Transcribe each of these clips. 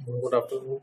Good afternoon.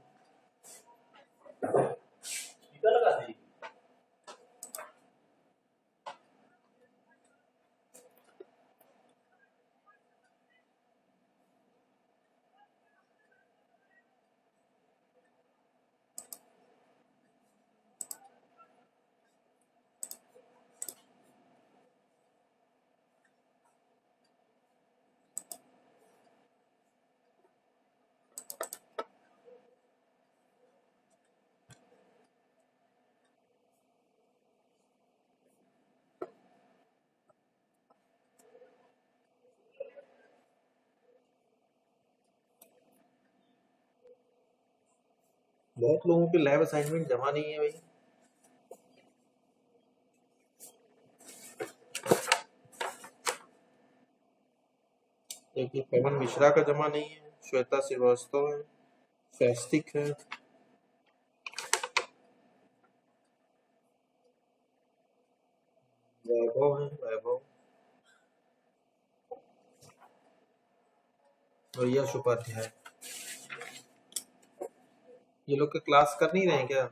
बहुत लोगों के लैब असाइनमेंट जमा नहीं है भाई। देखिए, पवन मिश्रा का जमा नहीं है, श्वेता श्रीवास्तव है, स्वस्तिक है, वैभव है, वैभव, और यश उपाध्याय। ये लोग के क्लास कर नहीं रहे हैं क्या?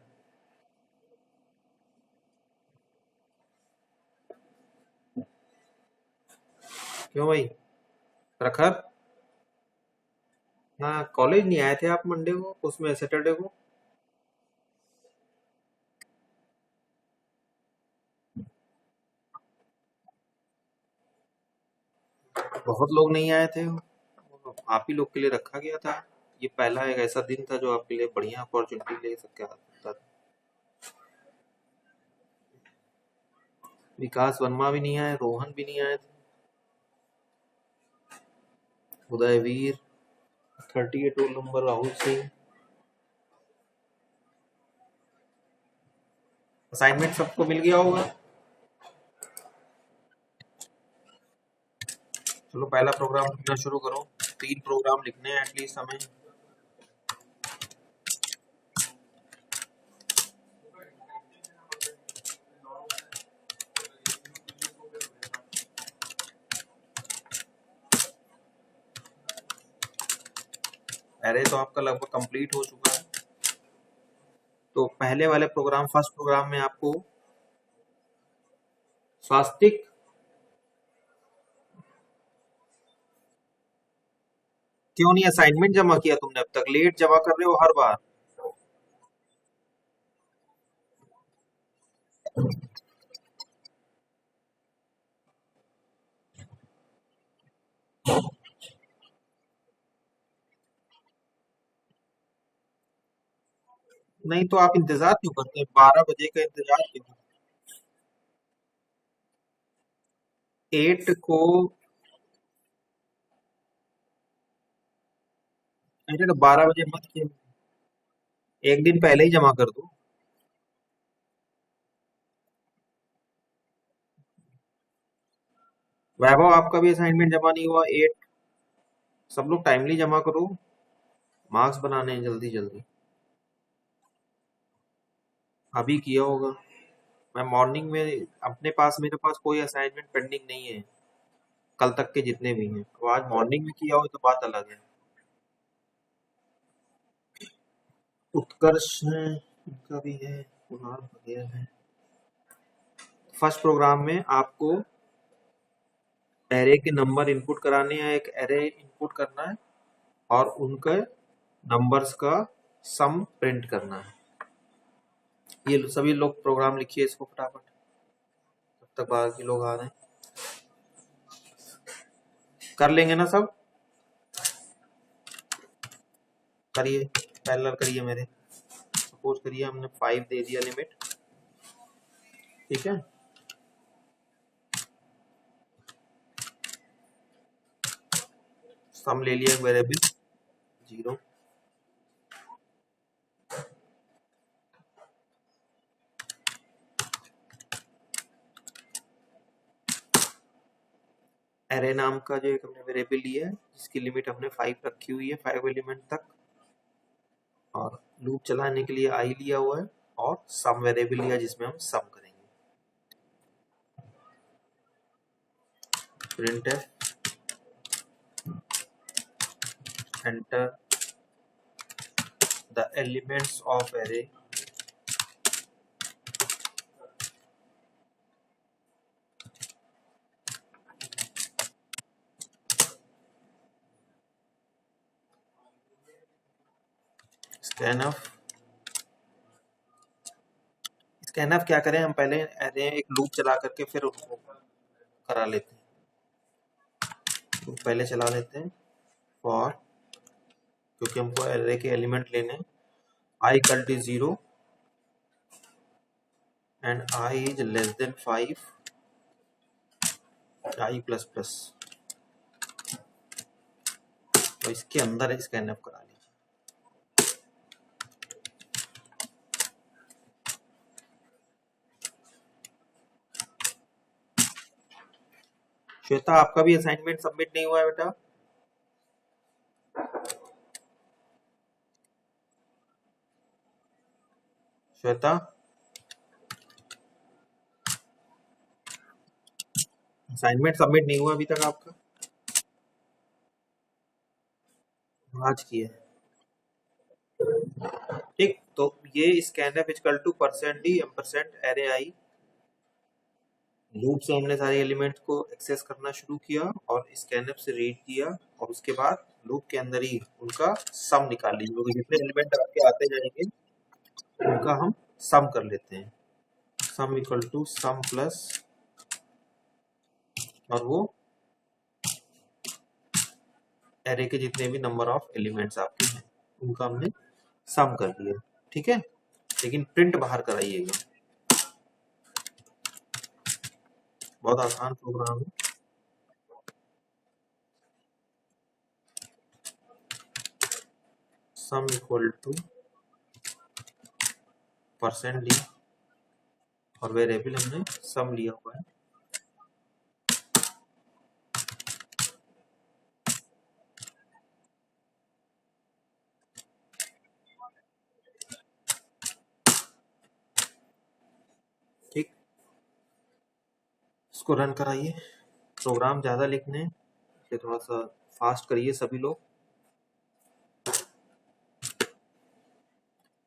क्यों भाई? प्रखर, हाँ, कॉलेज नहीं आए थे आप मंडे को, उसमें सैटरडे को? बहुत लोग नहीं आए थे, आप ही लोग के लिए रखा गया था। ये पहला एक ऐसा दिन था जो आपके लिए बढ़िया अपॉर्चुनिटी ले सकता था। विकास वर्मा भी नहीं आए, रोहन भी नहीं आए थे, Udayveer, 38 roll number Rahul Singh. Assignment सबको मिल गया होगा। चलो पहला प्रोग्राम लिखना शुरू करो। 3 प्रोग्राम लिखने हैं एटलीस्ट हमें। अरे तो आपका लगभग कंप्लीट हो चुका है। तो पहले वाले प्रोग्राम, फर्स्ट प्रोग्राम में आपको स्वास्तिक, क्यों नहीं असाइनमेंट जमा किया तुमने? अब तक लेट जमा कर रहे हो हर बार। नहीं तो आप इंतजार क्यों करते हैं? 12 बजे का इंतजार क्यों? 8 को। अरे तो 12 बजे मत किया, एक दिन पहले ही जमा कर दो। वैभव, आपका भी असाइनमेंट जमा नहीं हुआ 8। सब लोग टाइमली जमा करो, मार्क्स बनाने हैं जल्दी जल्दी। अभी किया होगा। मैं मॉर्निंग में अपने पास, मेरे पास कोई असाइनमेंट पेंडिंग नहीं है, कल तक के जितने भी हैं। तो आज मॉर्निंग में किया हो तो बात अलग है। उत्कर्ष है, उनका भी है, कुणाल वगैरह है। फर्स्ट प्रोग्राम में आपको एरे के नंबर इनपुट कराने हैं, एक एरे इनपुट करना है और उनके नंबर्स का सम प्रिंट करना है। ये सभी लोग प्रोग्राम लिखिए इसको फटाफट, तब तक बाकी लोग आ रहे हैं। कर लेंगे ना सब? करिए, पैरेलल करिए मेरे। सपोज करिए हमने 5 दे दिया लिमिट, ठीक है। सम ले लिया वेरिएबल 0, एरे नाम का जो एक हमने वेरिएबल लिया है जिसकी लिमिट हमने 5 रखी हुई है 5 एलिमेंट तक, और लूप चलाने के लिए आई लिया हुआ है, और सम वेरिएबल लिया जिसमें हम सम करेंगे। printf enter the elements of array scanf। Scanf क्या करें, हम पहले अरे एक लूप चला करके फिर उसको करा लेते हैं। तो पहले चला लेते हैं फॉर, क्योंकि हमको एरे के एलिमेंट लेने हैं, i equal to 0 and i is less than 5 i plus plus, तो इसके अंदर स्कैनफ करा लीजिए। श्वेता आपका भी असाइनमेंट सबमिट नहीं हुआ है बेटा? श्वेता असाइनमेंट सबमिट नहीं हुआ अभी तक आपका? आज किया है, ठीक। तो ये scanf equal to %d ampersand array i, loop से हमने सारे एलिमेंट्स को एक्सेस करना शुरू किया और स्कैनफ से रीड किया, और उसके बाद लूप के अंदर ही उनका सम निकाल लीजिए, क्योंकि जितने एलिमेंट आपके आते जाएंगे उनका हम सम कर लेते हैं। Sum equal to sum plus, और वो एरे के जितने भी नंबर ऑफ एलिमेंट्स आपके हैं उनका हमने सम कर दिया, ठीक है। लेकिन प्रिंट बाहर कराइएगा, बहुत आसान प्रोग्राम है। सम इक्वल टू %d, और वेरिएबल हमने सम लिया हुआ है, ठीक। इसको रन कराइए, प्रोग्राम ज़्यादा लिखने हैं इसे थोड़ा सा फास्ट करिए सभी लोग।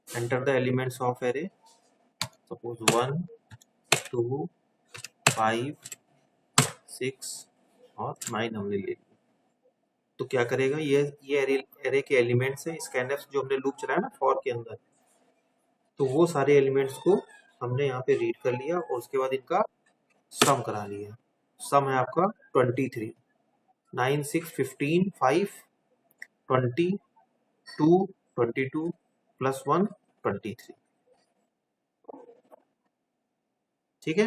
Enter the elements of array, suppose 1 2 5 6 और 9 हमने ले लिया। तो क्या करेगा, ये एरे के एलिमेंट्स है, स्कैनफ जो हमने लूप चलाया ना फॉर के अंदर, तो वो सारे एलिमेंट्स को हमने यहाँ पे रीड कर लिया और उसके बाद इनका सम करा लिया। सम है आपका 23, 9 6 15 5 20 2 22 प्लस 1 23, ठीक है।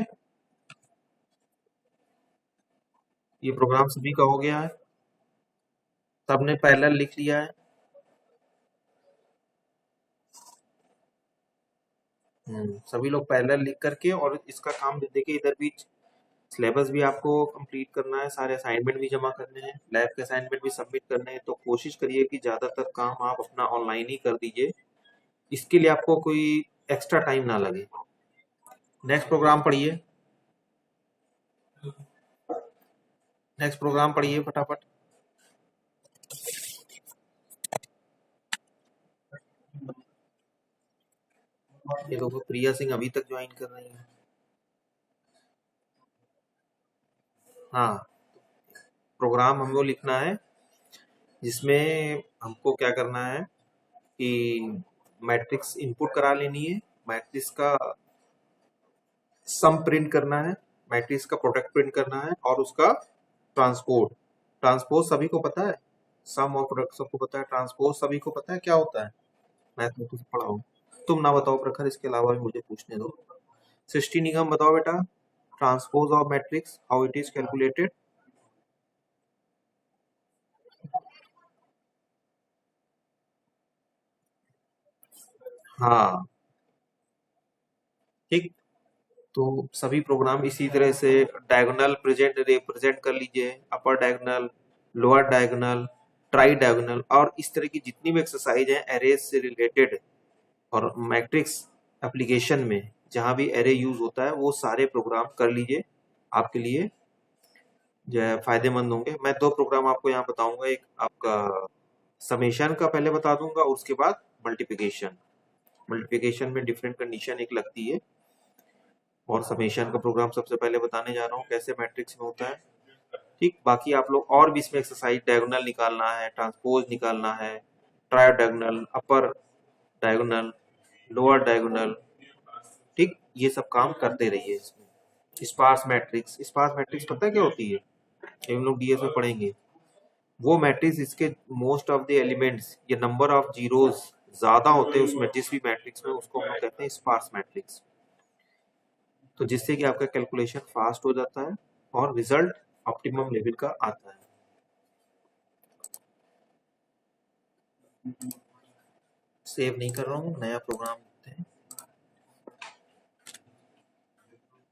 ये प्रोग्राम सभी का हो गया है, सबने पैरेलल लिख लिया है। सभी लोग पैरेलल लिख करके, और इसका काम देखिए इधर भी सिलेबस भी आपको कंप्लीट करना है, सारे असाइनमेंट भी जमा करने हैं, लैब के असाइनमेंट भी सबमिट करने हैं, तो कोशिश करिए कि ज़्यादातर काम आप अपना ऑनलाइन ही कर दीजिए, इसके लिए आपको कोई एक्स्ट्रा टाइम ना लगे। नेक्स्ट प्रोग्राम पढ़िए, नेक्स्ट प्रोग्राम पढ़िए फटाफट। ये देखो प्रिया सिंह अभी तक ज्वाइन कर रही है। हाँ, प्रोग्राम हमको लिखना है जिसमें हमको क्या करना है कि मैट्रिक्स इनपुट करा लेनी है, मैट्रिक्स का सम प्रिंट करना है, मैट्रिक्स का प्रोडक्ट प्रिंट करना है, और उसका ट्रांसपोज, ट्रांसपोज सभी को पता है, सम और प्रोडक्ट सबको पता है, ट्रांसपोज सभी को पता है क्या होता है, मैथ में कुछ पढ़ा हो। तुम ना बताओ प्रखर, इसके अलावा भी मुझे पूछने दो। सृष्टि निगम बताओ बेटा, transpose of matrix how it is calculated. हाँ, ठीक। तो सभी प्रोग्राम इसी तरह से डायगोनल प्रेजेंट रिप्रेजेंट कर लीजिए, upper diagonal, lower diagonal, tri diagonal, और इस तरह की जितनी भी एक्सरसाइज हैं एरेज से रिलेटेड और मैट्रिक्स एप्लीकेशन में जहां भी एरे यूज होता है वो सारे प्रोग्राम कर लीजिए, आपके लिए जो है फायदेमंद होंगे। मैं दो प्रोग्राम आपको यहाँ बताऊंगा, एक आपका समेशन का पहले बता दूंगा, उसके बाद मल्टीप्लिकेशन। मल्टीप्लिकेशन में डिफरेंट कंडीशन एक लगती है, और समेशन का प्रोग्राम सबसे पहले बताने जा रहा हूँ कैसे मैट्रिक्स में होता है। ठीक, बाकी आप लोग और भी इसमें एक्सरसाइज डायगोनल निकालना है, ट्रांसपोज निकालना है, ट्राई डायगोनल, अपर डायगोनल, लोअर डायगोनल, ठीक, ये सब काम करते रहिए इसमें। स्पार्स मैट्रिक्स, स्पार्स मैट्रिक्स पता है क्या होती है, हम लोग डीएस में पढ़ेंगे। वो मैट्रिक्स इसके मोस्ट ऑफ द एलिमेंट्स, ये नंबर ऑफ जीरोस ज्यादा होते हैं उसमें, जिस भी मैट्रिक्स में, उसको हम लोग कहते हैं स्पार्स मैट्रिक्स। तो जिससे कि आपका कैलकुलेशन फास्ट हो जाता है और रिजल्ट ऑप्टिमम लेवल का आता है। सेव नहीं कर रहा हूँ, नया प्रोग्राम लिखते हैं।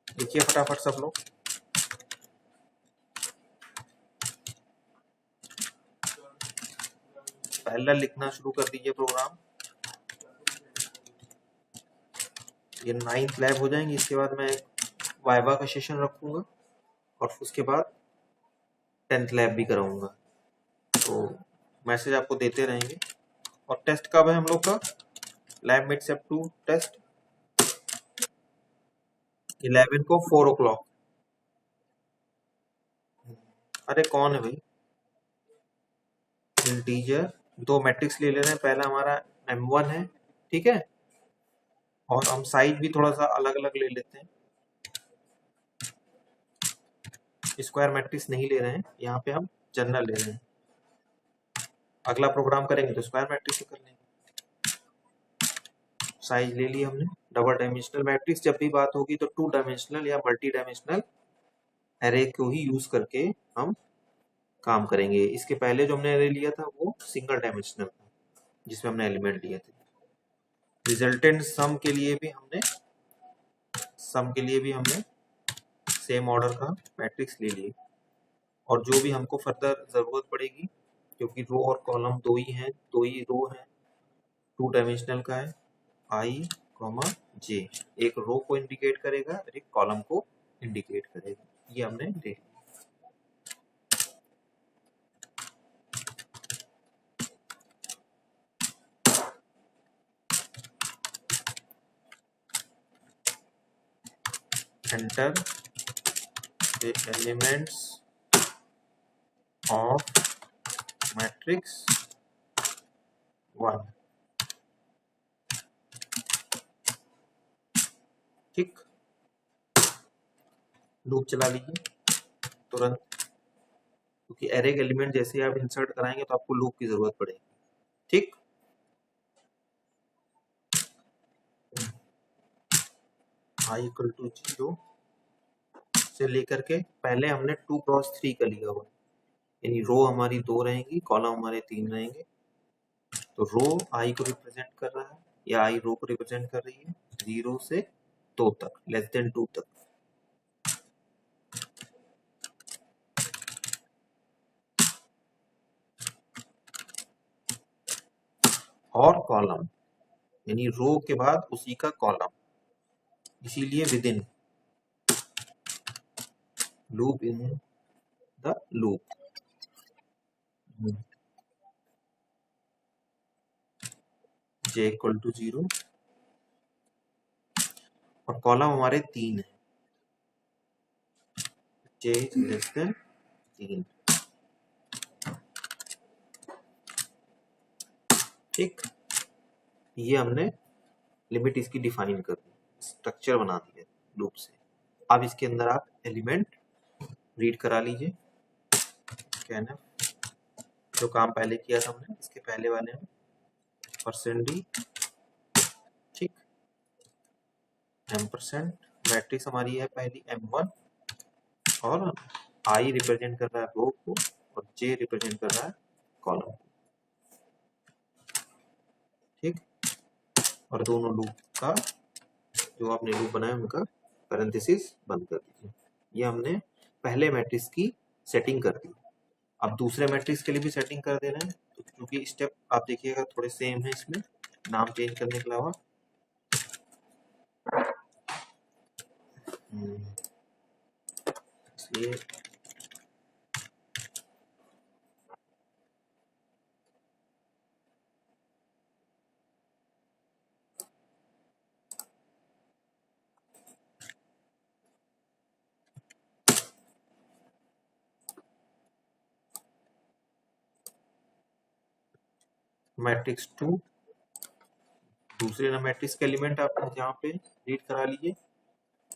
लिखिए फटाफट सब लोग। पहला लिखना शुरू कर दीजिए प्रोग्राम। ये 9th लैब हो जाएंगी, इसके बाद मैं वाइवा का सेशन रखूंगा और उसके बाद 10th लैब भी कराऊंगा। तो मैसेज आपको देते रहेंगे। और टेस्ट कब है हम लोग का, लैब मिड सेप 2 टेस्ट 11 को 4 o'clock। अरे कौन है भाई, इंटीजर दो मैट्रिक्स ले ले रहे हैं, पहला हमारा M1 है, ठीक है, और हम साइज भी थोड़ा सा अलग अलग ले लेते हैं, स्क्वायर मैट्रिक्स नहीं ले रहे हैं, यहाँ पे हम जनरल ले रहे हैं। अगला प्रोग्राम करेंगे तो स्क्वायर मैट्रिक्स से कर लेंगे। साइज ले लिया हमने। डबल डायमेंशनल मैट्रिक्स जब भी बात होगी तो 2 डायमेंशनल या मल्टी डायमेंशनल एरे को ही यूज करके हम काम करेंगे। इसके पहले जो हमने एरे लिया था वो सिंगल डायमेंशनल था, जिसमें हमने एलिमेंट लिए थे। रिजल्टेंट सम के लिए भी हमने सेम ऑर्डर का मैट्रिक्स ले लिए। और जो भी हमको फर्दर जरूरत पड़ेगी, क्योंकि रो और कॉलम दो ही रो है, 2 डायमेंशनल का है, आई कॉमा जे, एक रो को इंडिकेट करेगा और एक कॉलम को इंडिकेट करेगा। ये हमने ले लिया। enter the elements of matrix 1। ठीक, लूप चला लीजिए तुरंत, क्योंकि एरे के एलिमेंट जैसे आप इंसर्ट कराएंगे तो आपको लूप की जरूरत पड़ेगी। ठीक, i इक्वल टू 0 से लेकर के पहले हमने 2 क्रॉस 3 का लिया हुआ, यानी रो हमारी 2 रहेंगी, कॉलम हमारे 3 रहेंगे। तो रो आई को रिप्रेजेंट कर रहा है या आई रो को रिप्रेजेंट कर रही है 0 से 2 तक, लेस देन 2 तक। और कॉलम यानी रो के बाद उसी का कॉलम, इसीलिए within, loop in the loop. J equal to 0 और कॉलम हमारे 3 है, जे लेस देन 3। ठीक, ये हमने लिमिट इसकी डिफाइन कर दी, स्ट्रक्चर बना दिया लूप से। अब इसके अंदर आप एलिमेंट रीड करा लीजिए। स्कैनर जो काम पहले किया था हमने, इसके पहले वाले में %d, ठीक, M%, मैट्रिक्स हमारी है पहली M1, और I रिप्रेजेंट कर रहा है रो को और J रिप्रेजेंट कर रहा है कॉलम को। ठीक, और दोनों लूप का जो आपने लूप बनाया उनका पैरेंथेसिस बंद कर दीजिए। ये हमने पहले मैट्रिक्स की सेटिंग कर दी। अब दूसरे मैट्रिक्स के लिए भी सेटिंग कर दे रहे हैं, तो क्योंकि स्टेप आप देखिएगा थोड़े सेम है, इसमें नाम चेंज करने के अलावा इसलिए मैट्रिक्स 2 दूसरे ना मैट्रिक्स के एलिमेंट आप यहाँ पे रीड करा लीजिए।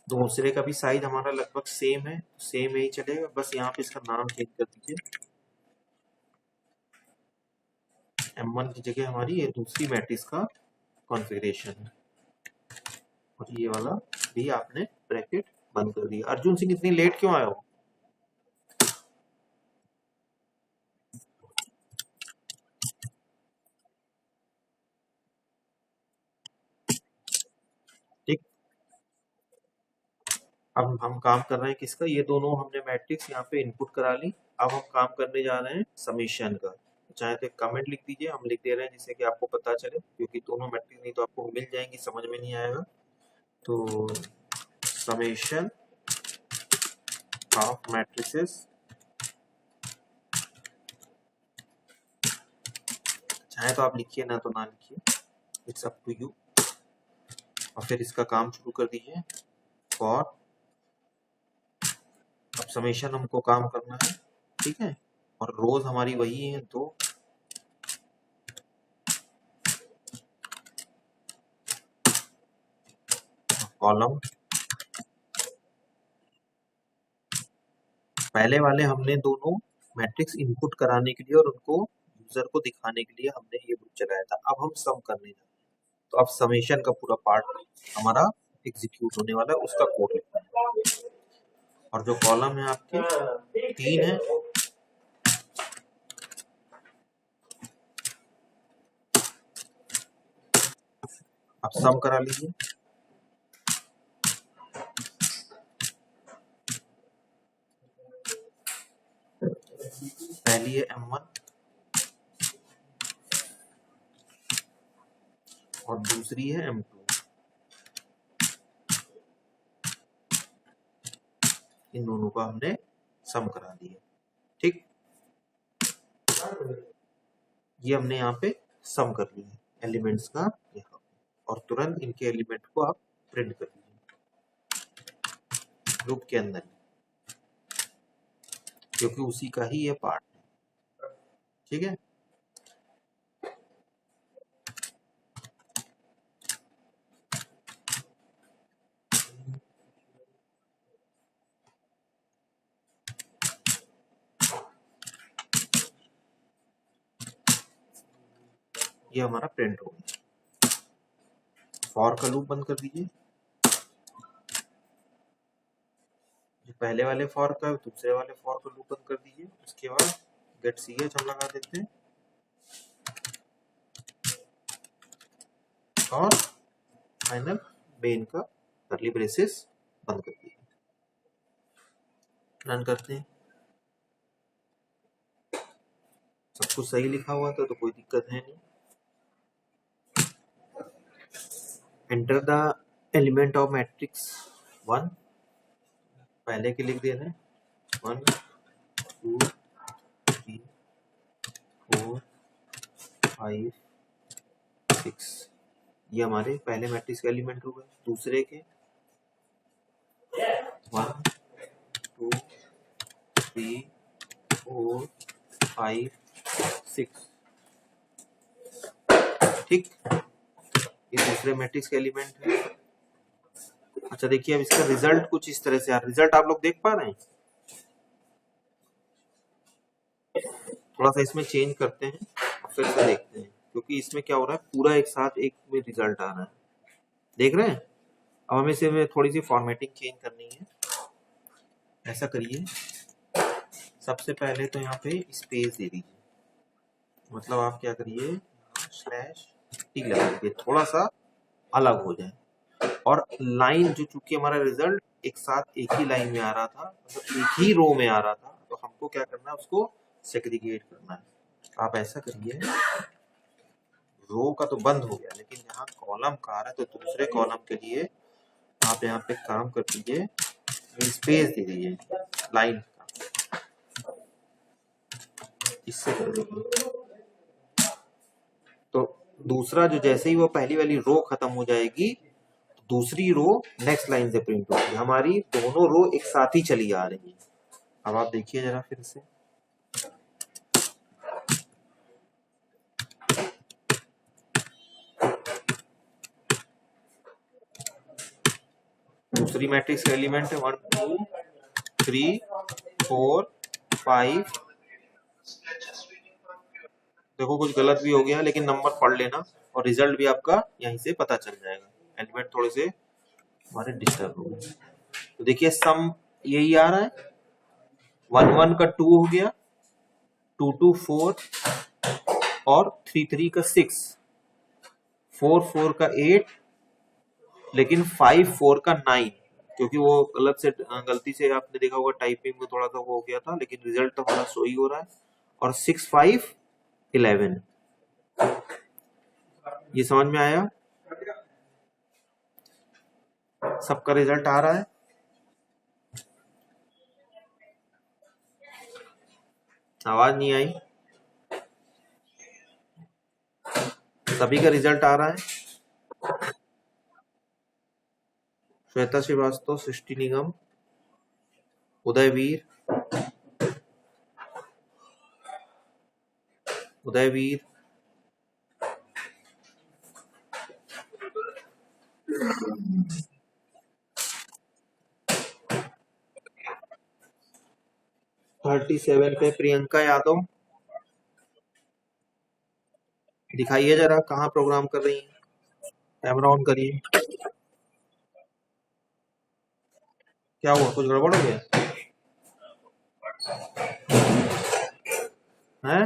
दूसरे का भी साइज हमारा लगभग सेम है, सेम यही चलेगा, बस यहाँ पे इसका नाम चेंज कर दीजिए। M1 की जगह हमारी ये दूसरी मैट्रिक्स का कॉन्फ़िगरेशन है, और ये वाला भी आपने ब्रैकेट बंद कर दिया। अर्जुन सिंह इतनी लेट क्यों आए हो? ठीक, अब हम काम कर रहे हैं किसका? ये दोनों हमने मैट्रिक्स यहाँ पे इनपुट करा ली। अब हम काम करने जा रहे हैं समेशन का। चाहे तो कमेंट लिख दीजिए, हम लिख दे रहे हैं जिससे कि आपको पता चले, क्योंकि दोनों मैट्रिक्स नहीं तो आपको मिल जाएंगी, समझ में नहीं आएगा। तो समेशन ऑफ मैट्रिसेस, चाहे तो आप लिखिए, ना तो ना लिखिए, इट्स अप टू यू। और फिर इसका काम शुरू कर दीजिए। फॉर, अब समेशन हमको काम करना है, ठीक है, और रोज हमारी वही है दो। कॉलम, पहले वाले हमने दोनों मैट्रिक्स इनपुट कराने के लिए और उनको यूजर को दिखाने के लिए हमने ये ग्रुप चलाया था। अब हम सम करने जा रहे हैं, तो अब समेशन का पूरा पार्ट हमारा एग्जीक्यूट होने वाला है, उसका कोड लिखना है। और जो कॉलम है आपके 3 है, आप सम करा लीजिए। पहली है M1 और दूसरी है M2। इन दोनों का हमने सम करा दिया, ठीक। ये हमने यहाँ पे सम कर लिया एलिमेंट्स का यहाँ, और तुरंत इनके एलिमेंट को आप प्रिंट कर दीजिए ग्रुप के अंदर, क्योंकि उसी का ही ये पार्ट है, ठीक है। ये हमारा प्रिंट हो गया। फॉर का लूप बंद कर दीजिए। जो पहले वाले फॉर का दूसरे वाले फॉर का लूप बंद कर दीजिए। उसके बाद गेट ch हम लगा देते हैं और फाइनल मेन का कर्ली ब्रेसेस बंद कर दीजिए। रन करते हैं। सब कुछ सही लिखा हुआ था तो कोई दिक्कत है नहीं। Enter the element of matrix 1, पहले के लिख दे रहे हैं 1 2 3 4 5 6। ये हमारे पहले मैट्रिक्स के एलिमेंट हो गए। दूसरे के 1 2 3 4 5 6, ठीक। ये दूसरे मैट्रिक्स के एलिमेंट है। अच्छा देखिए, अब इसका रिजल्ट कुछ इस तरह से आ, रिजल्ट आप लोग देख पा रहे हैं? थोड़ा सा इसमें चेंज करते हैं और फिर से देखते हैं, क्योंकि इसमें क्या हो रहा है, पूरा एक साथ एक में रिजल्ट आ रहा है, देख रहे हैं। अब हमें इसे थोड़ी सी फॉर्मेटिंग चेंज करनी है। ऐसा करिए, सबसे पहले तो यहाँ पे स्पेस दे दीजिए, मतलब आप क्या करिए, /t लगा दीजिए, थोड़ा सा अलग हो जाए। और लाइन जो, चूंकि हमारा रिजल्ट एक साथ एक ही लाइन में आ रहा था, मतलब एक ही रो में आ रहा था, तो हमको क्या करना है, उसको सेग्रीगेट करना है। आप ऐसा करिए, रो का तो बंद हो गया, लेकिन यहाँ कॉलम का आ रहा है, तो दूसरे कॉलम के लिए आप यहाँ पे काम कर दीजिए, स्पेस दे दीजिए लाइन का, इससे कर दीजिए। तो दूसरा जो जैसे ही वो पहली वाली रो खत्म हो जाएगी, दूसरी रो नेक्स्ट लाइन से प्रिंट होगी। हमारी दोनों रो एक साथ ही चली आ रही है। अब आप देखिए जरा फिर से, दूसरी मैट्रिक्स का एलिमेंट है 1 2 3 4 5। देखो कुछ गलत भी हो गया, लेकिन नंबर पढ़ लेना और रिजल्ट भी आपका यहीं से पता चल जाएगा। एलिमेंट थोड़े से हमारे डिस्टर्ब हो गए, तो देखिए सम यही आ रहा है, 1 1 का 2 हो गया, 2 2 4 और 3 3 का 6, 4 4 का 8, लेकिन 5 4 का 9, क्योंकि वो गलती से आपने देखा होगा टाइपिंग में थोड़ा सा वो हो गया था, लेकिन रिजल्ट तो हमारा सो ही हो रहा है। और 6 5 11, ये समझ में आया? सबका रिजल्ट आ रहा है? आवाज नहीं आई? सभी का रिजल्ट आ रहा है? श्वेता श्रीवास्तव, सृष्टि निगम, उदयवीर, उदयवीर, थर्टी सेवन पे प्रियंका यादव, दिखाइए जरा कहाँ प्रोग्राम कर रही हैं, कैमरा ऑन करिए। क्या हुआ, कुछ गड़बड़ हो गया है?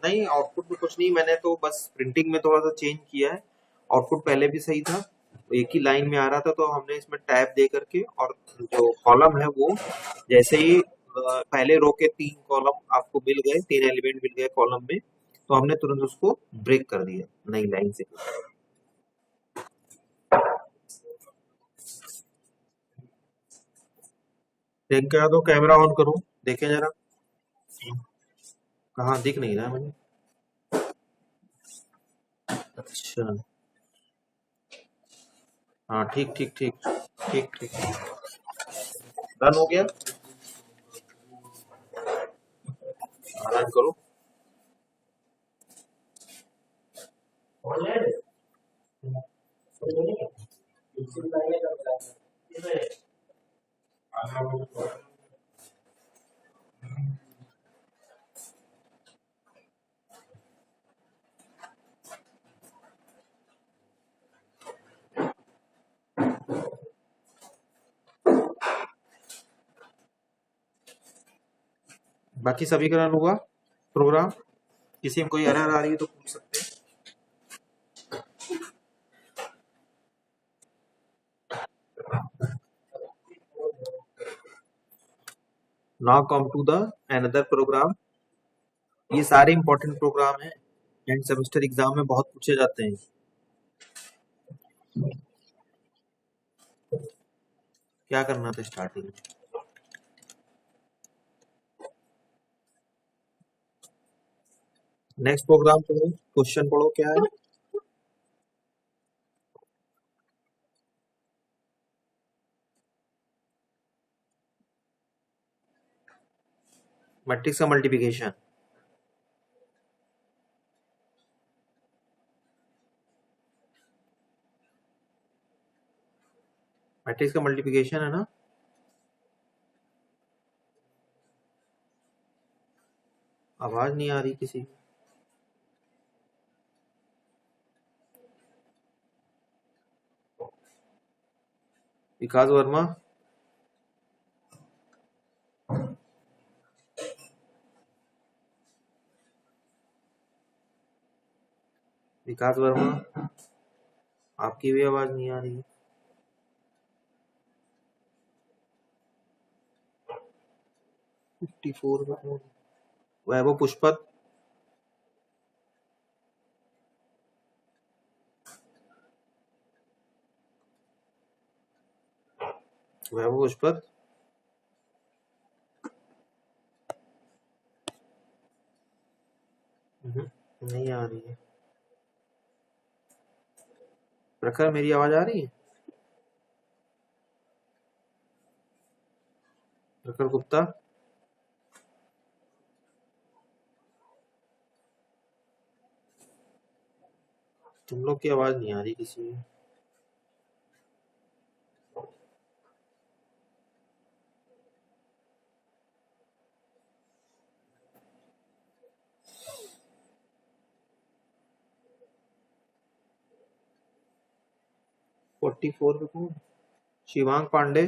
नहीं, आउटपुट में कुछ नहीं, मैंने तो बस प्रिंटिंग में थोड़ा सा चेंज किया है। आउटपुट पहले भी सही था, एक ही लाइन में आ रहा था, तो हमने इसमें टैब दे करके, और जो कॉलम है वो जैसे ही पहले रो के 3 कॉलम आपको मिल गए, 3 एलिमेंट मिल गए कॉलम में, तो हमने तुरंत उसको ब्रेक कर दिया नई लाइन से। देख के आ दो, कैमरा ऑन करो, देखें जरा। कहाँ दिख नहीं रहा है मुझे? अच्छा, हाँ ठीक ठीक ठीक ठीक ठीक, डन हो गया, रन करो। बाकी सभी का रन हुआ प्रोग्राम? किसी में कोई एरर आ रही है तो पूछ सकते हैं। Now come to the another program. ये सारे इंपॉर्टेंट प्रोग्राम हैं, एंड सेमेस्टर एग्जाम में बहुत पूछे जाते हैं। क्या करना था स्टार्टिंग में? नेक्स्ट प्रोग्राम पढ़ो, क्वेश्चन पढ़ो क्या है। मैट्रिक्स का मल्टीप्लिकेशन। मैट्रिक्स का मल्टीप्लिकेशन है ना? आवाज नहीं आ रही किसी की। विकास वर्मा, विकास वर्मा, आपकी भी आवाज नहीं आ रही है। वैभव पुष्पत, वैभव पुष्पत, नहीं आ रही है। प्रखर, मेरी आवाज आ रही है? प्रखर गुप्ता, तुम लोग की आवाज नहीं आ रही किसी में। फोर्टी फोर पे कौन? शिवांग पांडे,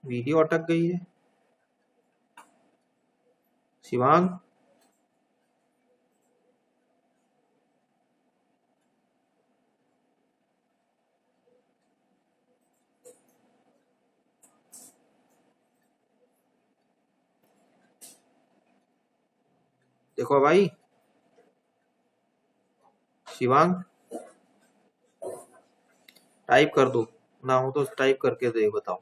वीडियो अटक गई है। शिवांग, देखो भाई, शिवांग टाइप कर दो, ना हो तो टाइप करके दे बताओ।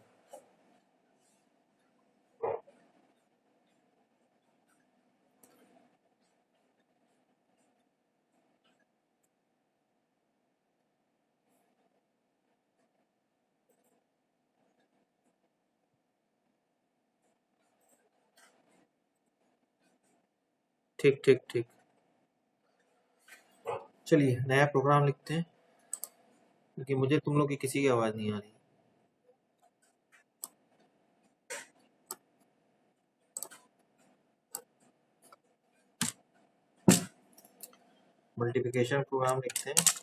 ठीक ठीक ठीक, चलिए नया प्रोग्राम लिखते हैं, क्योंकि मुझे तुम लोग की किसी की आवाज नहीं आ रही। मल्टीप्लिकेशन प्रोग्राम लिखते हैं।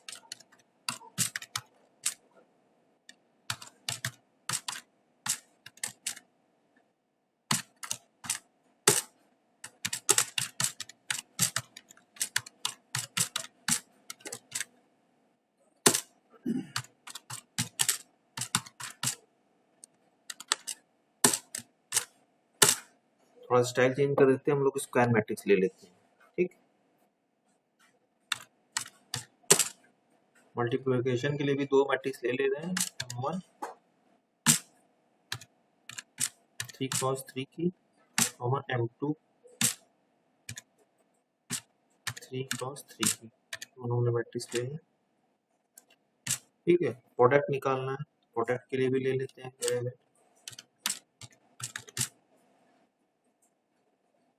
थोड़ा स्टाइल चेंज कर देते हैं, हम लोग स्क्वायर मैट्रिक्स ले लेते हैं। ठीक, मल्टीप्लिकेशन के लिए भी दो मैट्रिक्स ले ले रहे हैं। M1 3x3 की, और M2 3x3 की, उन्होंने मैट्रिक्स ले हैं। ठीक है, प्रोडक्ट निकालना है, प्रोडक्ट के लिए भी ले लेते हैं।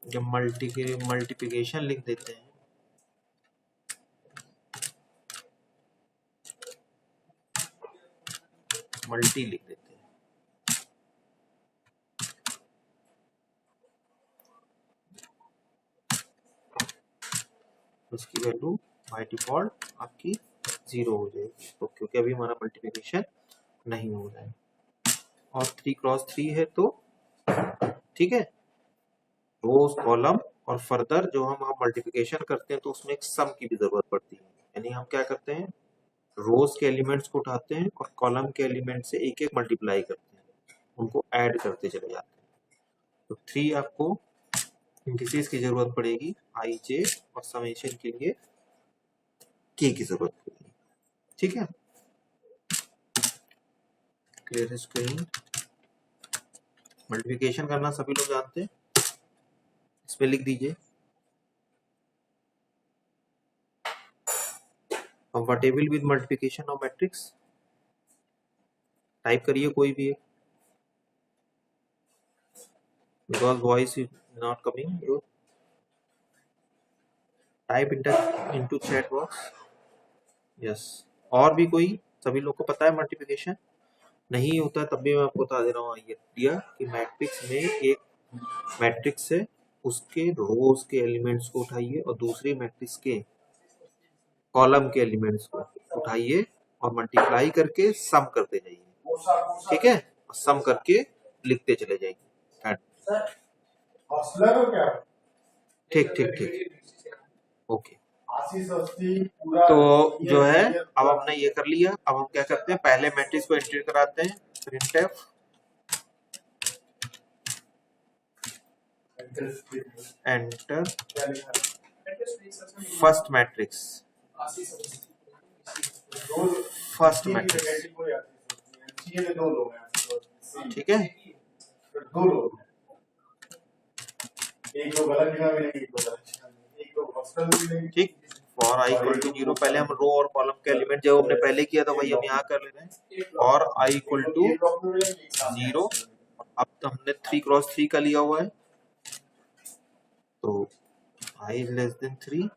जब मल्टीप्लिकेशन लिख देते हैं, मल्टी लिख देते हैं, उसकी वैल्यू बाय डिफॉल्ट आपकी 0 हो जाएगी, तो क्योंकि अभी हमारा मल्टीप्लिकेशन नहीं हो रहा है। और 3x3 है तो ठीक है, रोज कॉलम, और फर्दर जो हम मल्टीप्लिकेशन करते हैं तो उसमें एक सम की भी जरूरत पड़ती है। यानी हम क्या करते हैं, रोज के एलिमेंट्स को उठाते हैं और कॉलम के एलिमेंट से एक एक मल्टीप्लाई करते हैं, उनको ऐड करते चले जाते हैं। तो 3 आपको इंडिसेस की जरूरत पड़ेगी, आई जे, और समेशन के लिए के की जरूरत पड़ेगी। ठीक है, क्लियर स्क्रीन। मल्टीप्लिकेशन करना सभी लोग जानते हैं, इसमें लिख दीजिए comfortable with multiplication of matrix. Type करिए कोई भी एक, because voice is not coming, you type into chat box. Yes, और भी कोई, सभी लोग को पता है मल्टीप्लिकेशन? नहीं होता है तब भी मैं आपको बता दे रहा हूँ आइडिया कि मैट्रिक्स में एक मैट्रिक्स है, उसके रोज के एलिमेंट्स को उठाइए और दूसरे मैट्रिक्स के कॉलम के एलिमेंट्स को उठाइए और मल्टीप्लाई करके सम करते जाइए। ठीक है, सम करके लिखते चले जाइए। ऐड। हॉस्टलर हो क्या? ठीक ठीक ठीक, ओके। आशीष अवस्थी पूरा तो जो है अब हमने ये कर लिया। अब हम क्या करते हैं, पहले मैट्रिक्स को एंटर कराते हैं, printf enter first matrix, first matrix, ठीक है। दो लोग, एक दो गलत लिखा मैंने, एक दो गलत, एक दो हॉस्टल में, ठीक। फॉर आई इक्वल टू 0, पहले हम रो और कॉलम के एलिमेंट जो हमने पहले किया था वही हम यहाँ कर ले रहे हैं। और आई इक्वल टू 0, अब तो हमने 3x3 का लिया हुआ है, तो आई लेस देन 3,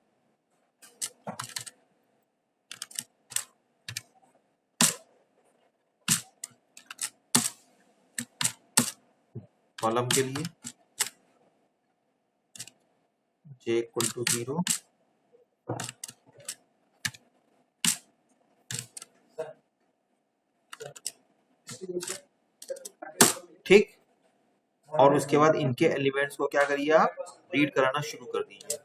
कॉलम के लिए j इक्वल टू 0, ठीक। और उसके बाद इनके एलिमेंट्स को क्या करिए, आप रीड कराना शुरू कर दीजिए।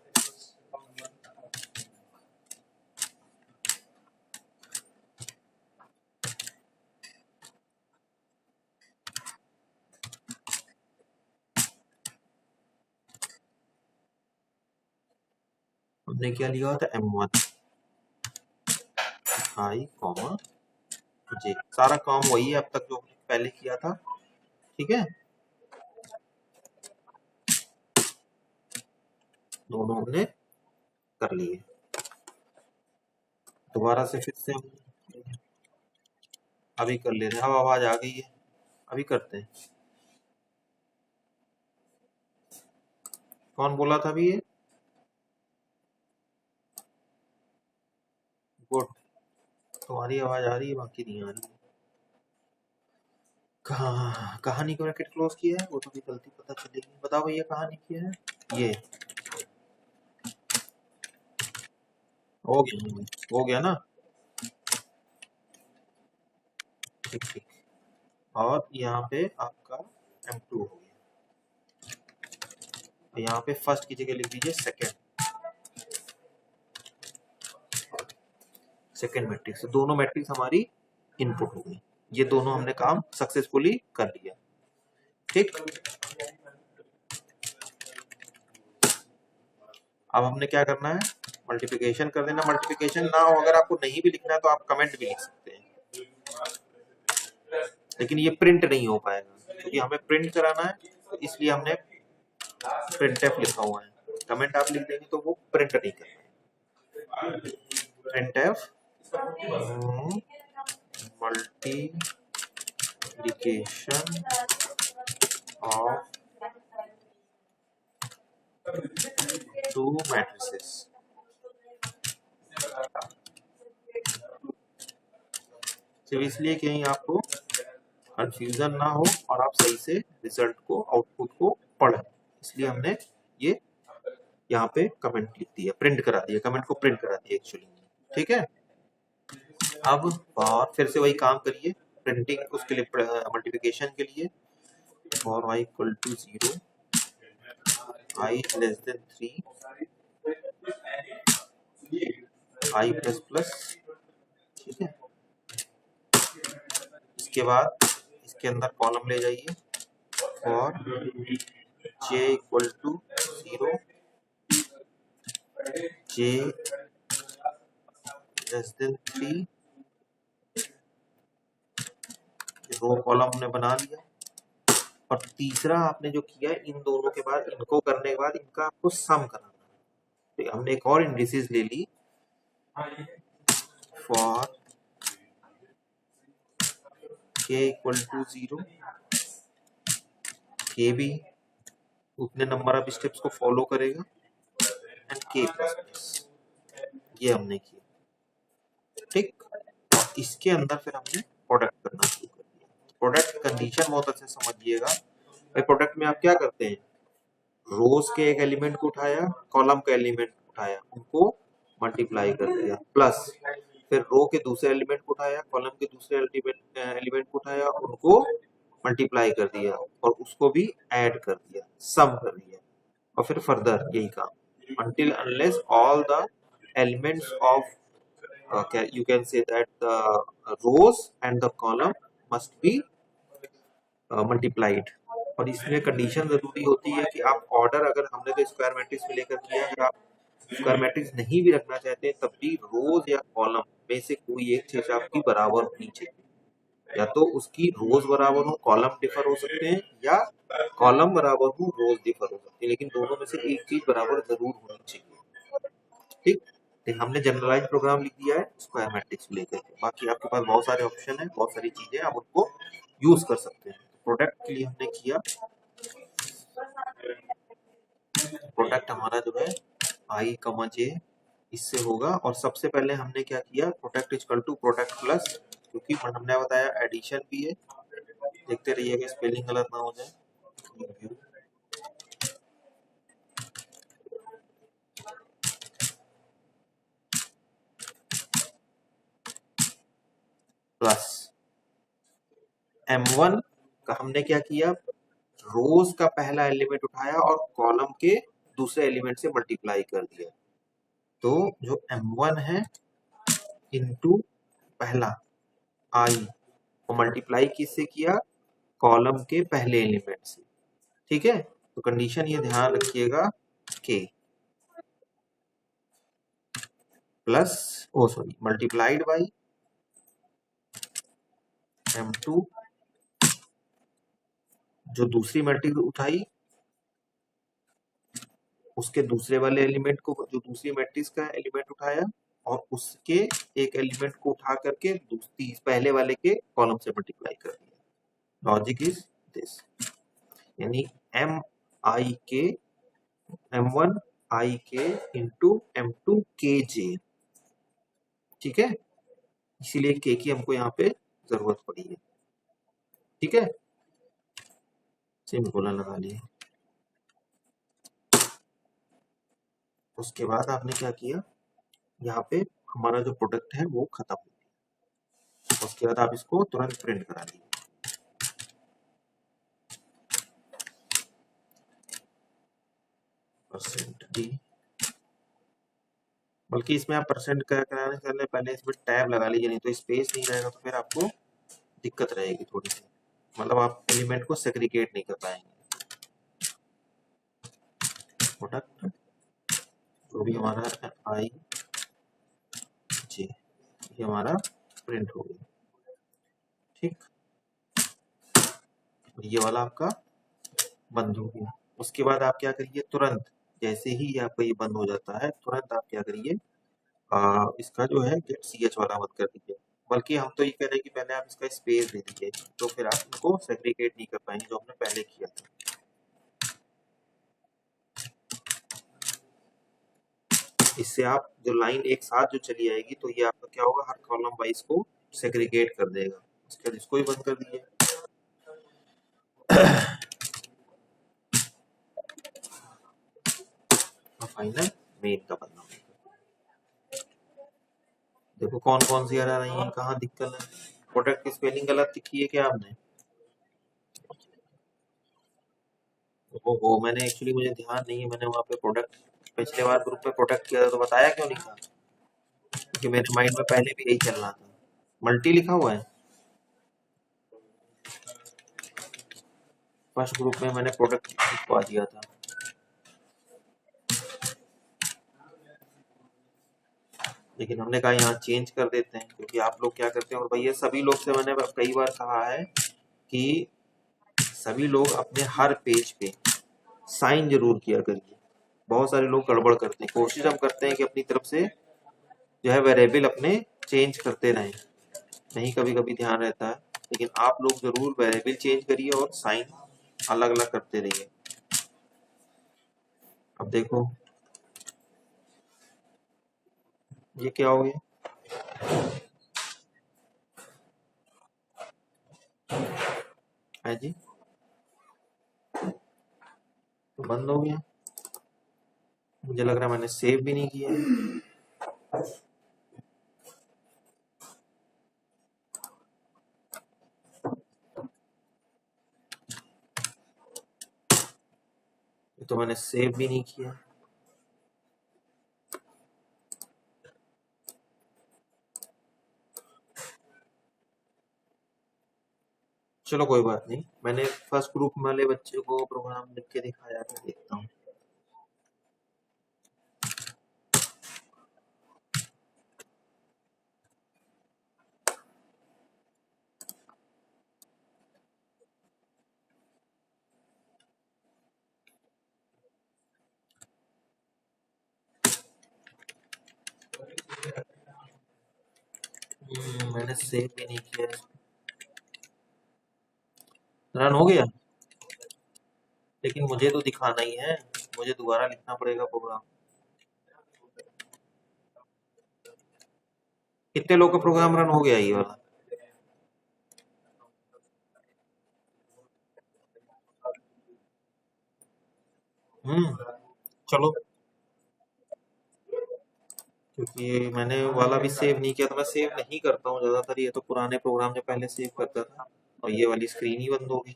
हमने क्या लिया हुआ था, M1 आई कॉमा जे, सारा काम वही है अब तक जो पहले किया था, ठीक है। दोनों हमने कर लिए। दोबारा से फिर से हम अभी कर ले रहे हैं। अब आवाज आ गई है, अभी करते हैं। कौन बोला था अभी ये? गुड, तुम्हारी आवाज आ रही है, बाकी नहीं आ रही। कहानी को ब्रैकेट क्लोज किया है, वो तो भी गलती पता चलेगी। बताओ भैया कहानी किया है, ये हो गया ना, ठीक ठीक। और यहाँ पे आपका M2 हो गया, यहाँ पे फर्स्ट की जगह लिख दीजिए सेकेंड मैट्रिक्स। दोनों मैट्रिक्स हमारी इनपुट हो गई, ये दोनों हमने काम सक्सेसफुली कर लिया, ठीक। अब हमने क्या करना है, मल्टीप्लिकेशन कर देना। मल्टीप्लिकेशन ना हो, अगर आपको नहीं भी लिखना है तो आप कमेंट भी लिख सकते हैं, लेकिन ये प्रिंट नहीं हो पाएगा क्योंकि हमें प्रिंट कराना है, तो इसलिए हमने printf लिखा हुआ है। कमेंट आप लिख देंगे तो वो प्रिंट नहीं करना है। printf multiplication of to matrices, सिर्फ इसलिए कहीं आपको कंफ्यूजन ना हो और आप सही से रिजल्ट को, आउटपुट को पढ़ें, इसलिए हमने ये यहाँ पे कमेंट लिख दिया, प्रिंट करा दिया, कमेंट को प्रिंट करा दिया एक्चुअली, ठीक है। अब और फिर से वही काम करिए, प्रिंटिंग उसके लिए, मल्टीप्लिकेशन के लिए for y equal to 0, i less than 3, i plus plus, ठीक है। इसके बाद इसके अंदर कॉलम ले जाइए और j equal to 0, j less than 3, row column हमने बना लिया। और तीसरा आपने जो किया है, इन दोनों के बाद, इनको करने के बाद इनका आपको सम कराना है। तो हमने एक और इंडिसेस ले ली, for k equal to 0, k भी उतने नंबर ऑफ स्टेप्स को फॉलो करेगा, एंड k प्लस प्लस, ये हमने किया, ठीक। और इसके अंदर फिर हमने प्रोडक्ट करना शुरू कर दिया। प्रोडक्ट कंडीशन बहुत अच्छे से समझिएगा भाई। प्रोडक्ट में आप क्या करते हैं, रोज के एक एलिमेंट को उठाया, कॉलम का एलिमेंट उठाया, उनको मल्टीप्लाई कर दिया, प्लस फिर रो के दूसरे एलिमेंट को उठाया, कॉलम के दूसरे एलिमेंट को उठाया, उनको मल्टीप्लाई कर दिया और उसको भी ऐड कर दिया, सम कर दिया, और फिर फर्दर यही काम until unless all the elements of you can say that the rows and the column must be multiplied। और इसमें कंडीशन जरूरी होती है कि आप ऑर्डर, अगर हमने तो स्क्वायर मैट्रिक्स में लेकर किया, अगर आप स्क्वायर मैट्रिक्स नहीं भी रखना चाहते हैं तब भी रोज या कॉलम में से कोई एक चीज आपकी बराबर होनी चाहिए, या तो उसकी रोज बराबर हो, कॉलम डिफर हो सकते हैं, या कॉलम बराबर हो, रोज डिफर हो सकती है, लेकिन दोनों में से एक चीज बराबर जरूर होनी चाहिए। ठीक, तो हमने जनरलाइज प्रोग्राम लिख दिया है स्क्वायर मैट्रिक्स को लेकर के। बाकी आपके पास बहुत सारे ऑप्शन है, बहुत सारी चीजें आप उनको यूज कर सकते हैं। प्रोडक्ट के लिए हमने किया, प्रोडक्ट हमारा जो है आई कमा जे इससे होगा, और सबसे पहले हमने क्या किया, product equal to product plus, क्योंकि हमने बताया एडिशन भी है, देखते रहिएगा स्पेलिंग गलत ना हो जाए। प्लस M1 का हमने क्या किया, रोज का पहला एलिमेंट उठाया और कॉलम के दूसरे एलिमेंट से मल्टीप्लाई कर दिया, तो जो M1 है इनटू पहला आई को मल्टीप्लाई किससे किया, कॉलम के पहले एलिमेंट से। ठीक है, तो कंडीशन ये ध्यान रखिएगा के plus oh sorry multiplied by M2 जो दूसरी मैट्रिक्स उठाई उसके दूसरे वाले एलिमेंट को, जो दूसरी मैट्रिक्स का एलिमेंट उठाया और उसके एक एलिमेंट को उठा करके दूसरी पहले वाले के कॉलम से मल्टीप्लाई कर दिया। लॉजिक इज दिस, यानी एम आई के M1 आई के इंटू M2 के जे। ठीक है, इसीलिए के की हमको यहाँ पे जरूरत पड़ी है। ठीक है, सेमीकोलन लगा लिए। उसके बाद आपने क्या किया, यहाँ पे हमारा जो प्रोडक्ट है वो खत्म हो गया, उसके बाद आप इसको तुरंत प्रिंट करा दीजिए। परसेंट डी, बल्कि इसमें आप परसेंट कराने से पहले इसमें टैब लगा लीजिए, नहीं तो स्पेस नहीं रहेगा तो फिर आपको दिक्कत रहेगी थोड़ी सी, मतलब आप एलिमेंट को सेग्रीगेट नहीं कर पाएंगे। प्रोडक्ट जो भी हमारा आई जे ये हमारा प्रिंट हो गया। ठीक, ये वाला आपका बंद हो गया। उसके बाद आप क्या करिए, तुरंत जैसे ही आपका ये बंद हो जाता है तुरंत आप क्या करिए, इसका जो है गेट सी एच वाला मत कर दीजिए, बल्कि हम तो ये कह रहे हैं कि पहले आप इसका स्पेस दे दीजिए, तो फिर आप इनको सेग्रीगेट नहीं कर पाएंगे जो हमने पहले किया था। इससे आप जो लाइन एक साथ जो चली आएगी तो ये आपका क्या होगा, हर कॉलम वाइज को सेग्रीगेट कर देगा। उसके बाद इसको ही बंद कर दीजिए। फाइनल मेन का बनना, देखो कौन कौन सी एरर आई है, कहाँ दिक्कत है। प्रोडक्ट की स्पेलिंग गलत लिखी है क्या आपने? वो मैंने एक्चुअली मुझे ध्यान नहीं है, मैंने वहाँ पे प्रोडक्ट पिछले बार ग्रुप में प्रोडक्ट किया था तो बताया क्यों नहीं था, क्योंकि मेरे माइंड में पहले भी यही चल रहा था, मल्टी लिखा हुआ है। फर्स्ट ग्रुप में मैंने प्रोडक्ट लिखवा दिया था। लेकिन हमने कहा यहाँ चेंज कर देते हैं, क्योंकि आप लोग क्या करते हैं, और भैया सभी लोग से मैंने कई बार कहा है कि सभी लोग अपने हर पेज पे साइन जरूर किया करिए। बहुत सारे लोग गड़बड़ करते हैं, कोशिश हम करते हैं कि अपनी तरफ से जो है वेरिएबल अपने चेंज करते रहें, नहीं कभी कभी ध्यान रहता है, लेकिन आप लोग जरूर वेरिएबल चेंज करिए और साइन अलग अलग करते रहिए। अब देखो ये क्या हो गया, है जी, तो बंद हो गया। मुझे लग रहा है मैंने सेव भी नहीं किया है। ये तो मैंने सेव भी नहीं किया। चलो कोई बात नहीं, मैंने फर्स्ट ग्रुप वाले बच्चे को प्रोग्राम लिख के दिखाया था, देखता हूँ। मैंने सेव भी नहीं किया। रन हो गया, लेकिन मुझे तो दिखाना ही है, मुझे दोबारा लिखना पड़ेगा प्रोग्राम। कितने लोग का प्रोग्राम रन हो गया ये वाला? चलो, क्योंकि मैंने वाला भी सेव नहीं किया, तो मैं सेव नहीं करता हूँ ज्यादातर। ये तो पुराने प्रोग्राम जो पहले सेव करता था, और ये वाली स्क्रीन ही बंद होगी।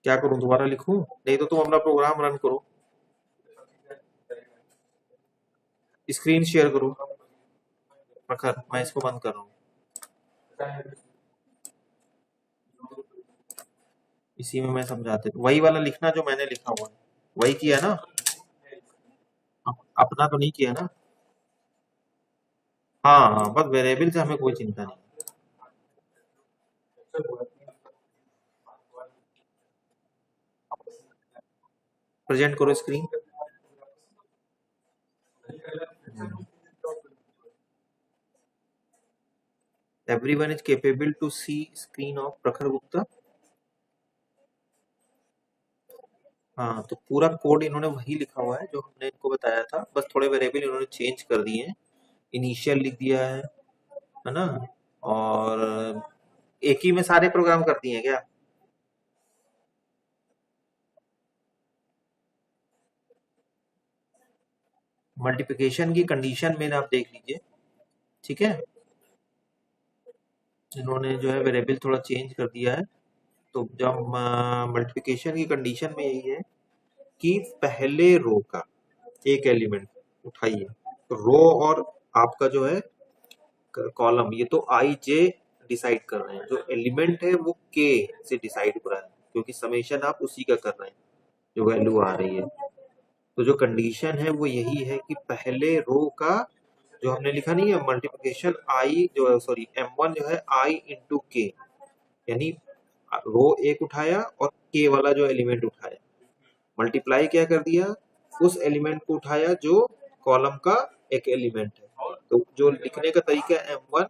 क्या करूं, दोबारा लिखूं? नहीं तो तुम अपना प्रोग्राम रन करो, स्क्रीन शेयर करो। प्रखर, मैं इसको बंद कर रहा हूँ। इसी में मैं समझाते, वही वाला लिखना जो मैंने लिखा हुआ है, वही किया ना? अपना तो नहीं किया ना? हाँ हाँ, बस वेरिएबल से हमें कोई चिंता नहीं। प्रेजेंट करो screen. Everyone is capable to see screen of Prakhar Gupta. हाँ, तो पूरा कोड इन्होंने वही लिखा हुआ है जो हमने इनको बताया था, बस थोड़े वेरिएबल इन्होंने चेंज कर दिए हैं। इनिशियल लिख दिया है ना? और एक ही में सारे प्रोग्राम कर दिए हैं क्या? मल्टीप्लिकेशन की कंडीशन में आप देख लीजिए, ठीक है? इन्होंने जो है वेरिएबल थोड़ा चेंज कर दिया है। तो जब मल्टीप्लिकेशन की कंडीशन में यही है कि पहले रो का एक एलिमेंट उठाइए, रो और आपका जो है कॉलम, ये तो आई जे डिसाइड कर रहे हैं, जो एलिमेंट है वो के से डिसाइड हो रहा है, क्योंकि समेशन आप उसी का कर रहे हैं जो वैल्यू आ रही है। तो जो कंडीशन है वो यही है कि पहले रो का जो हमने लिखा नहीं है मल्टीप्लिकेशन आई जो है, सॉरी M1 जो है आई इंटू के, यानी रो एक उठाया और के वाला जो एलिमेंट उठाया, मल्टीप्लाई क्या कर दिया, उस एलिमेंट को उठाया जो कॉलम का एक एलिमेंट है। तो जो लिखने का तरीका M1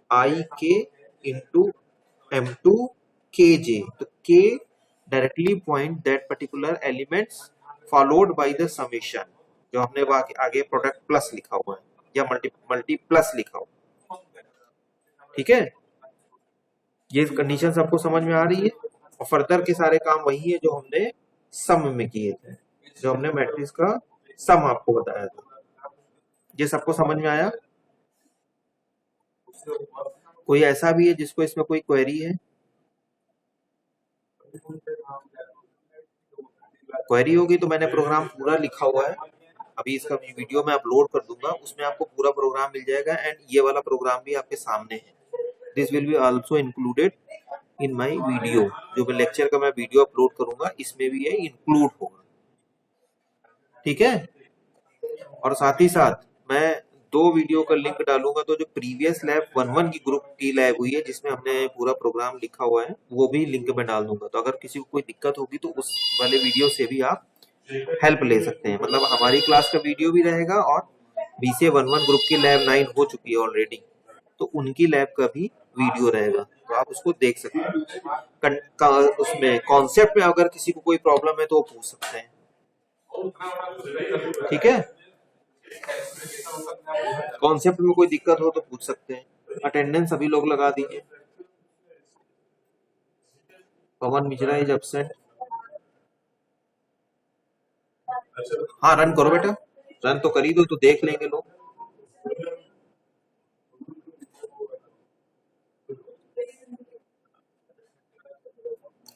आई के इंटू M2 के जे, तो के directly point that particular elements followed by the summation, जो हमने आगे प्रोडक्ट प्लस लिखा हुआ है या मल्टी मल्टी प्लस लिखा हुआ, ठीक है? ये कंडीशन सबको समझ में आ रही है? और फर्दर के सारे काम वही है जो हमने सम में किए थे, जो हमने मैट्रिक्स का सम आपको बताया था। ये सबको समझ में आया? कोई ऐसा भी है जिसको इसमें कोई क्वेरी है? क्वेरी होगी तो मैंने प्रोग्राम पूरा लिखा हुआ है, अभी इसका वीडियो मैं अपलोड कर दूंगा, उसमें आपको पूरा प्रोग्राम मिल जाएगा। एंड ये वाला प्रोग्राम भी आपके सामने है, this will be also included in my video, जो मैं लेक्चर का मैं वीडियो अपलोड करूंगा इसमें भी ये इंक्लूड होगा, ठीक है? और साथ ही साथ मैं दो वीडियो का लिंक डालूंगा, तो जो प्रीवियस लैब 1-1 की ग्रुप की लैब हुई है जिसमें हमने पूरा प्रोग्राम लिखा हुआ है, वो भी लिंक में डाल दूंगा। तो अगर किसी को कोई दिक्कत होगी तो उस वाले वीडियो से भी आप हेल्प ले सकते हैं, मतलब हमारी क्लास का वीडियो भी रहेगा और BCA 1-1 ग्रुप की लैब 9 हो चुकी है ऑलरेडी, तो उनकी लैब का भी वीडियो रहेगा, तो आप उसको देख सकते हैं। उसमें कॉन्सेप्ट में अगर किसी को कोई प्रॉब्लम है तो वो पूछ सकते हैं, ठीक है? कॉन्सेप्ट में कोई दिक्कत हो तो पूछ सकते हैं। अटेंडेंस सभी लोग लगा दीजिए। पवन मिश्रा इज एब्सेंट। हाँ, रन करो बेटा, रन तो कर ही दो, तो देख लेंगे लोग।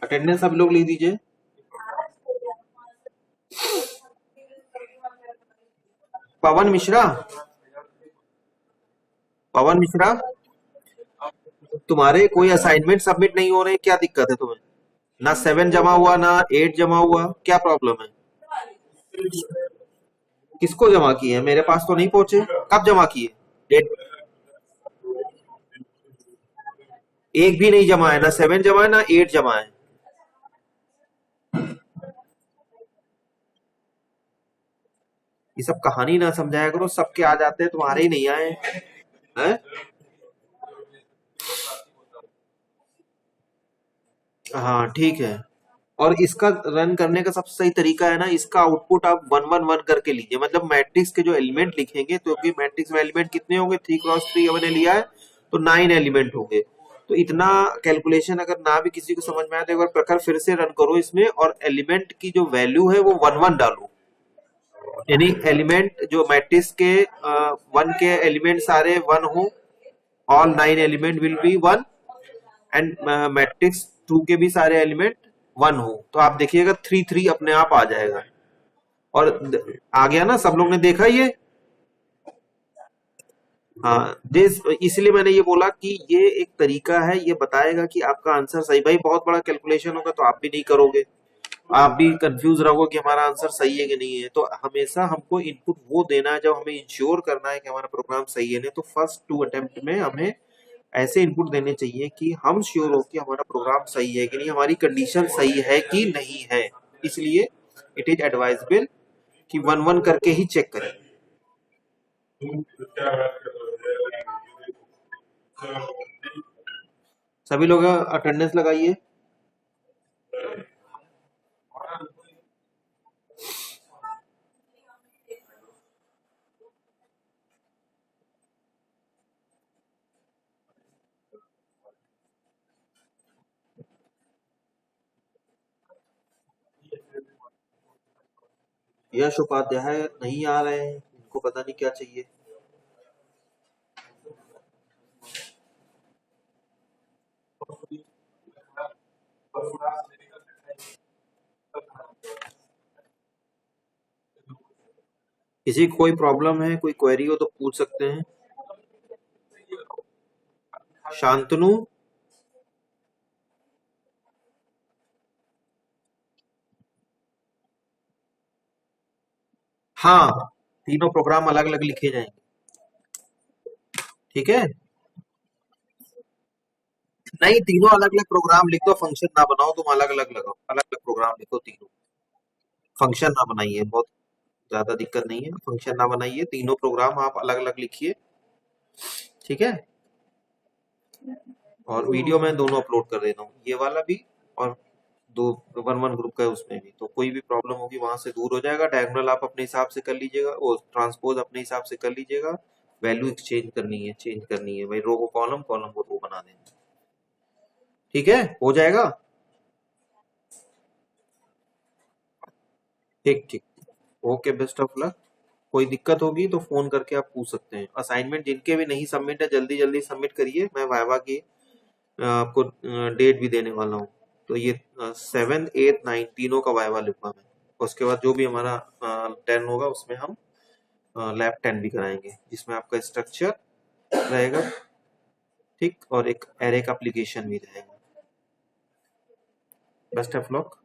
अटेंडेंस सब लोग लिख दीजिए। पवन मिश्रा, पवन मिश्रा, तुम्हारे कोई असाइनमेंट सबमिट नहीं हो रहे, क्या दिक्कत है तुम्हें? ना 7 जमा हुआ ना 8 जमा हुआ, क्या प्रॉब्लम है? किसको जमा किए हैं? मेरे पास तो नहीं पहुंचे। कब जमा किए? डेट एक भी नहीं जमा है, ना 7 जमा है ना 8 जमा है। ये सब कहानी ना समझाया करो, सबके आ जाते हैं, तुम्हारे ही नहीं आए हैं। हाँ ठीक है। और इसका रन करने का सबसे सही तरीका है ना, इसका आउटपुट आप 111 करके लीजिए। मतलब मैट्रिक्स के जो एलिमेंट लिखेंगे, तो क्योंकि मैट्रिक्स में एलिमेंट कितने होंगे, 3x3 हमने लिया है, तो 9 एलिमेंट होंगे। तो इतना कैलकुलेशन अगर ना भी किसी को समझ में आए, तो एक बार प्रखर फिर से रन करो इसमें, और एलिमेंट की जो वैल्यू है वो 11 डालो। यानी एलिमेंट जो मैट्रिक्स के 1 के एलिमेंट सारे 1 हो, all 9 element will be 1, and matrix 2 के भी सारे एलिमेंट 1 हो, तो आप देखिएगा 3 अपने आप आ जाएगा। और आ गया ना, सब लोग ने देखा ये? हाँ, दिस इसलिए मैंने ये बोला कि ये एक तरीका है, ये बताएगा कि आपका आंसर सही। भाई बहुत बड़ा कैलकुलेशन होगा तो आप भी नहीं करोगे, आप भी कंफ्यूज रहोगे कि हमारा आंसर सही है कि नहीं है। तो हमेशा हमको इनपुट वो देना है जब हमें इंश्योर करना है कि हमारा प्रोग्राम सही है। नहीं तो फर्स्ट 2 अटेम्प्ट में हमें ऐसे इनपुट देने चाहिए कि हम श्योर हो कि हमारा प्रोग्राम सही है कि नहीं, हमारी कंडीशन सही है कि नहीं है। इसलिए इट इज एडवाइजेबल कि 1-1 करके ही चेक करें। सभी लोग अटेंडेंस लगाइए। यश उपाध्याय नहीं आ रहे हैं, इनको पता नहीं क्या चाहिए। किसी को कोई प्रॉब्लम है, कोई क्वेरी हो तो पूछ सकते हैं। शांतनु, हाँ, तीनों प्रोग्राम अलग अलग लिखे जाएंगे, ठीक है? नहीं, तीनों अलग अलग प्रोग्राम लिख दो, फंक्शन ना बनाओ, तुम अलग अलग लगाओ, अलग अलग प्रोग्राम लिखो तीनों। फंक्शन ना बनाइए, बहुत ज्यादा दिक्कत नहीं है, फंक्शन ना बनाइए, तीनों प्रोग्राम आप अलग अलग लिखिए, ठीक है? और वीडियो मैं दोनों अपलोड कर देता हूँ, ये वाला भी और 1-1 ग्रुप का है उसमें भी। तो कोई भी प्रॉब्लम होगी वहां से दूर हो जाएगा। डायगोनल आप अपने हिसाब से कर लीजिएगा, वो ट्रांसपोज अपने हिसाब से कर लीजिएगा। वैल्यू एक्सचेंज करनी है, चेंज करनी है भाई, रो को कॉलम, कॉलम को रो बना देना, ठीक है? हो जाएगा, ठीक ठीक। Okay, best of luck. कोई दिक्कत होगी तो फोन करके आप पूछ सकते हैं। असाइनमेंट जिनके भी नहीं सबमिट है, जल्दी जल्दी सबमिट करिए। मैं वाइवा की आपको डेट भी देने वाला हूँ। तो ये 7, 8, 9 तीनों का वाइवा लूंगा मैं। उसके बाद जो भी हमारा 10 होगा उसमें हम लैब 10 भी कराएंगे, जिसमें आपका स्ट्रक्चर रहेगा, ठीक, और एक एरे का एप्लीकेशन भी रहेगा। Best of luck.